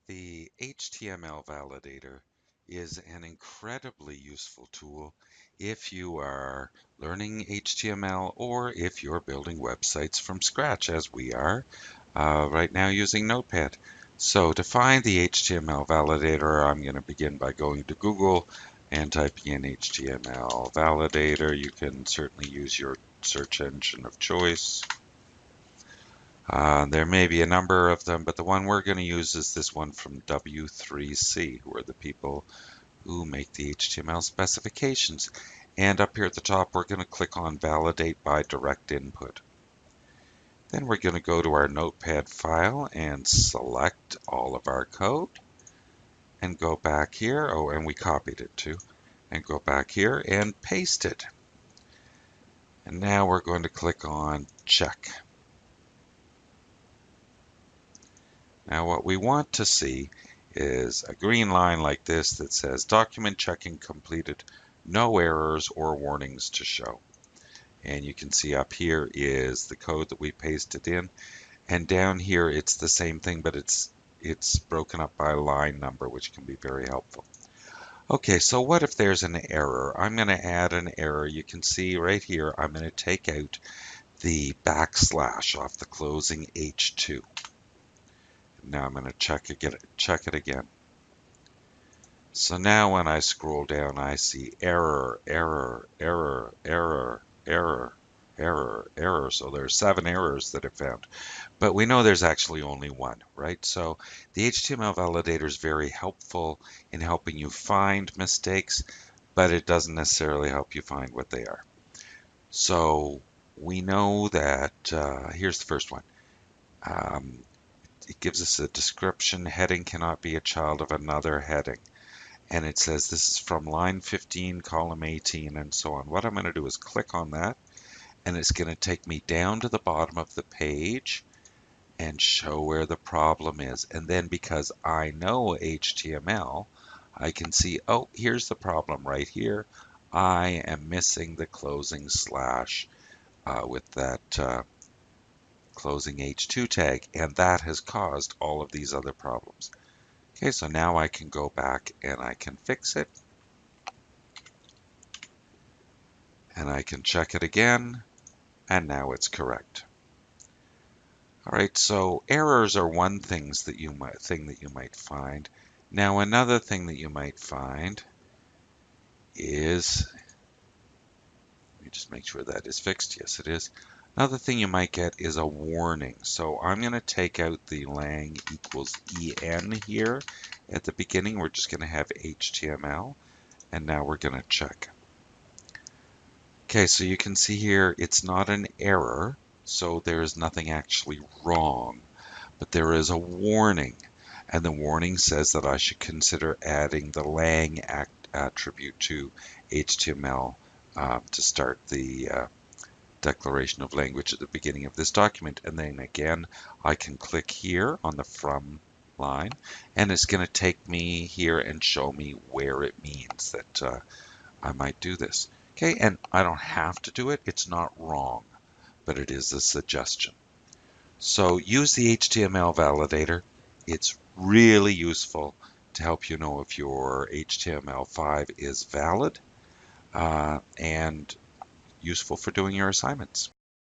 The HTML validator is an incredibly useful tool if you are learning HTML or if you're building websites from scratch, as we are right now using Notepad. So to find the HTML validator, I'm going to begin by going to Google and typing in HTML validator. You can certainly use your search engine of choice. There may be a number of them, but the one we're going to use is this one from W3C, who are the people who make the HTML specifications. And up here at the top, we're going to click on Validate by Direct Input. Then we're going to go to our Notepad file and select all of our code and go back here. Oh, and we copied it too. And go back here and paste it. And now we're going to click on Check. Now what we want to see is a green line like this that says document checking completed, no errors or warnings to show. And you can see up here is the code that we pasted in, and down here it's the same thing, but it's broken up by line number, which can be very helpful. Okay, so what if there's an error? I'm going to add an error. You can see right here I'm going to take out the backslash off the closing H2. Now I'm going to check it again. So now when I scroll down, I see error, error, error, error, error, error, error. So there's 7 errors that it found. But we know there's actually only one, right? So the HTML validator is very helpful in helping you find mistakes, but it doesn't necessarily help you find what they are. So we know that, here's the first one. It gives us a description. Heading cannot be a child of another heading. And it says this is from line 15, column 18, and so on. What I'm going to do is click on that, and it's going to take me down to the bottom of the page and show where the problem is. And then because I know HTML, I can see, oh, here's the problem right here. I am missing the closing slash with that closing H2 tag, and that has caused all of these other problems. Okay, so now I can go back and I can fix it. And I can check it again, and now it's correct. All right, so errors are one thing that you might find. Now another thing that you might find is, let me just make sure that is fixed. Yes, it is. Another thing you might get is a warning. So I'm going to take out the lang equals en here at the beginning. We're just going to have HTML, and now we're going to check. Okay, so you can see here it's not an error, so there is nothing actually wrong, but there is a warning, and the warning says that I should consider adding the lang attribute to HTML to start the declaration of language at the beginning of this document. And then again, I can click here on the from line, and it's going to take me here and show me where it means that I might do this. Okay, and I don't have to do it. It's not wrong, but it is a suggestion. So use the HTML validator. It's really useful to help you know if your HTML5 is valid and useful for doing your assignments.